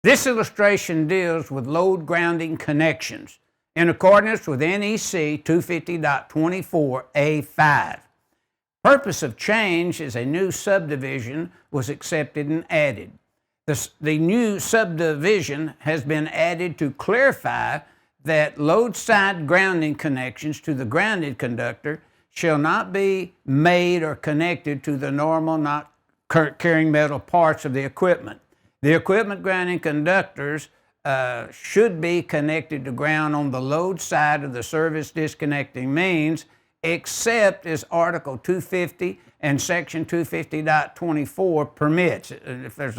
This illustration deals with load grounding connections in accordance with NEC 250.24A5. Purpose of change is a new subdivision was accepted and added. The new subdivision has been added to clarify that load side grounding connections to the grounded conductor shall not be made or connected to the normal not carrying metal parts of the equipment. The equipment grounding conductors should be connected to ground on the load side of the service disconnecting means, except as Article 250 and Section 250.24 permits, if there's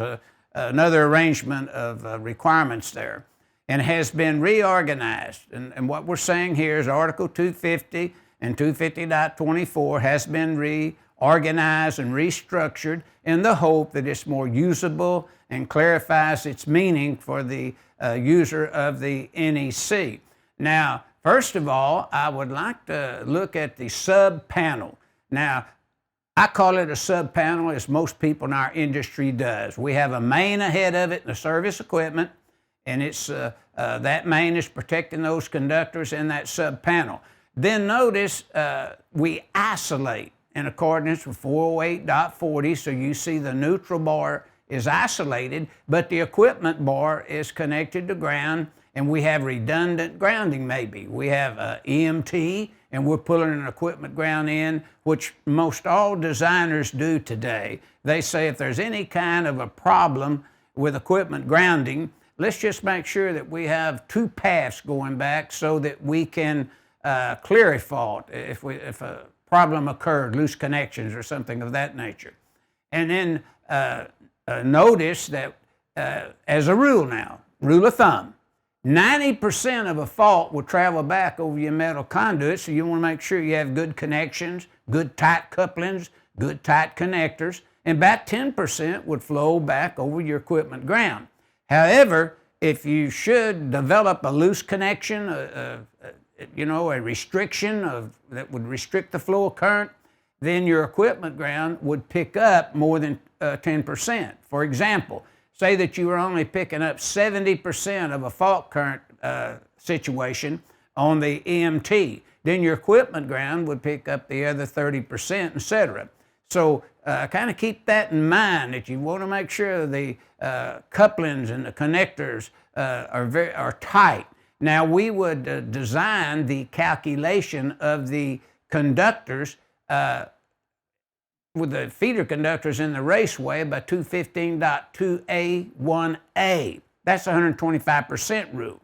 another arrangement of requirements there, and has been reorganized. And what we're saying here is Article 250 and 250.24 has been reorganized and restructured in the hope that it's more usable and clarifies its meaning for the user of the NEC. Now, first of all, I would like to look at the sub-panel. Now, I call it a sub-panel as most people in our industry does. We have a main ahead of it in the service equipment, and it's that main is protecting those conductors in that sub-panel. Then notice we isolate in accordance with 408.40, so you see the neutral bar is isolated, but the equipment bar is connected to ground, and we have redundant grounding maybe. We have EMT, and we're pulling an equipment ground in, which most all designers do today. They say if there's any kind of a problem with equipment grounding, let's just make sure that we have two paths going back so that we can clear a fault if a problem occurred, loose connections or something of that nature. And then notice that as a rule now, rule of thumb, 90% of a fault will travel back over your metal conduit, so you want to make sure you have good connections, good tight couplings, good tight connectors, and about 10% would flow back over your equipment ground. However, if you should develop a loose connection, a restriction that would restrict the flow of current, then your equipment ground would pick up more than 10%. For example, say that you were only picking up 70% of a fault current situation on the EMT, then your equipment ground would pick up the other 30%, etc. So kind of keep that in mind, that you want to make sure the couplings and the connectors are tight. Now, we would design the calculation of the conductors with the feeder conductors in the raceway by 215.2A1A. That's the 125% rule.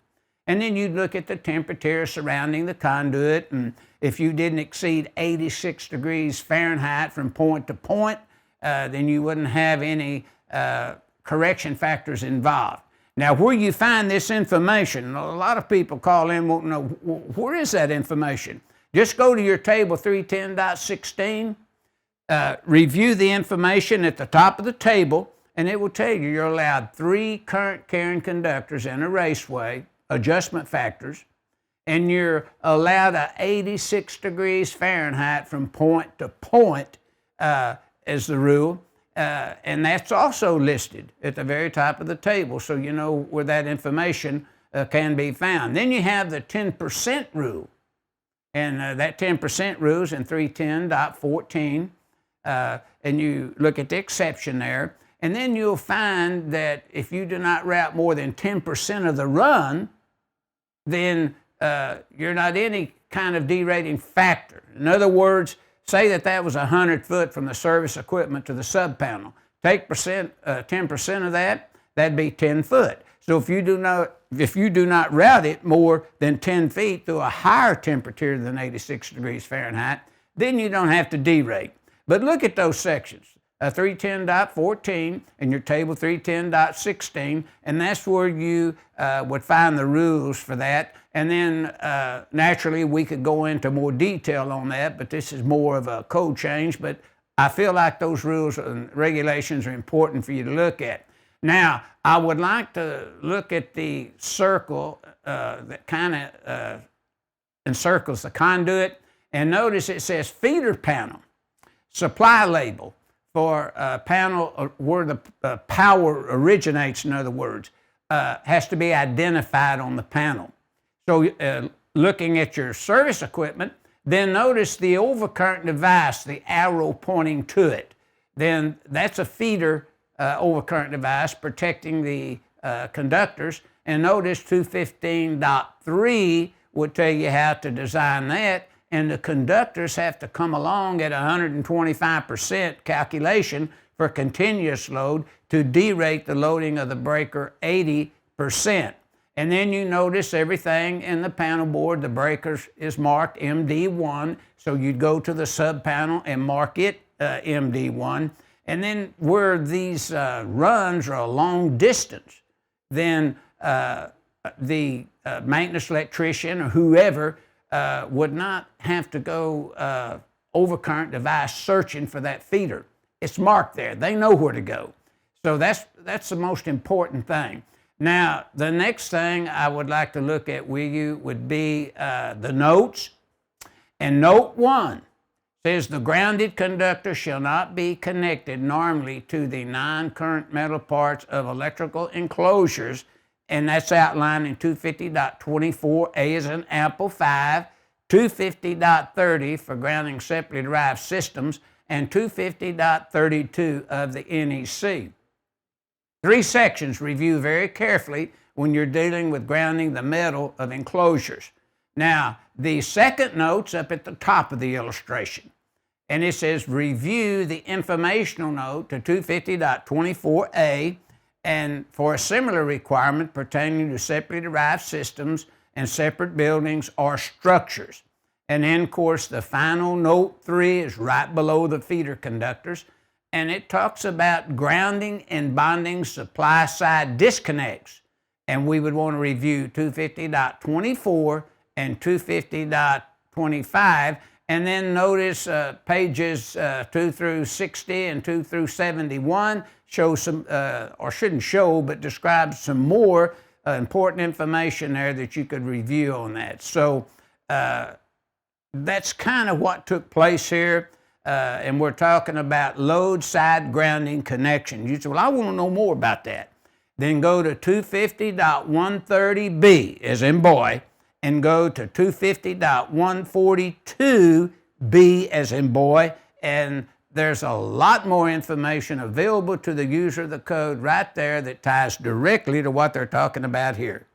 And then you'd look at the temperature surrounding the conduit, and if you didn't exceed 86 degrees Fahrenheit from point to point, then you wouldn't have any correction factors involved. Now, where you find this information, a lot of people call in wanting to know, where is that information? Just go to your table 310.16, review the information at the top of the table, and it will tell you you're allowed 3 current carrying conductors in a raceway, adjustment factors, and you're allowed 86 degrees Fahrenheit from point to point as the rule. And that's also listed at the very top of the table, so you know where that information can be found. Then you have the 10% rule, and that 10% rule is in 310.14, and you look at the exception there, and then you'll find that if you do not route more than 10% of the run, then you're not any kind of derating factor. In other words, say that was 100 foot from the service equipment to the sub-panel. Take 10% of that, that'd be 10 foot. So if you do not route it more than 10 feet through a higher temperature than 86 degrees Fahrenheit, then you don't have to derate. But look at those sections, 310.14 and your table 310.16, and that's where you would find the rules for that. And then naturally we could go into more detail on that, but this is more of a code change, but I feel like those rules and regulations are important for you to look at. Now, I would like to look at the circle that kind of encircles the conduit, and notice it says feeder panel, supply label for panel where the power originates, in other words. has to be identified on the panel. So looking at your service equipment, then notice the overcurrent device, the arrow pointing to it. Then that's a feeder overcurrent device protecting the conductors. And notice 215.3 would tell you how to design that. And the conductors have to come along at 125% calculation for continuous load to derate the loading of the breaker 80%. And then you notice everything in the panel board, the breakers is marked MD1, so you'd go to the sub panel and mark it MD1. And then where these runs are a long distance, then the maintenance electrician or whoever would not have to go overcurrent device searching for that feeder. It's marked there. They know where to go. So that's the most important thing. Now, the next thing I would like to look at with you would be the notes. And note 1 says the grounded conductor shall not be connected normally to the non-current metal parts of electrical enclosures, and that's outlined in 250.24A as an ample 5, 250.30 for grounding separately derived systems, and 250.32 of the NEC. 3 sections review very carefully when you're dealing with grounding the metal of enclosures. Now, the second note's up at the top of the illustration, and it says review the informational note to 250.24A and for a similar requirement pertaining to separately derived systems and separate buildings or structures. And then, of course, the final note 3 is right below the feeder conductors, and it talks about grounding and bonding supply side disconnects. And we would want to review 250.24 and 250.25. And then notice pages 2 through 60 and 2 through 71 show some, or shouldn't show, but describe some more important information there that you could review on that. So that's kind of what took place here. And we're talking about load side grounding connection. You say, well, I want to know more about that. Then go to 250.130B, as in boy, and go to 250.142B, as in boy, and there's a lot more information available to the user of the code right there that ties directly to what they're talking about here.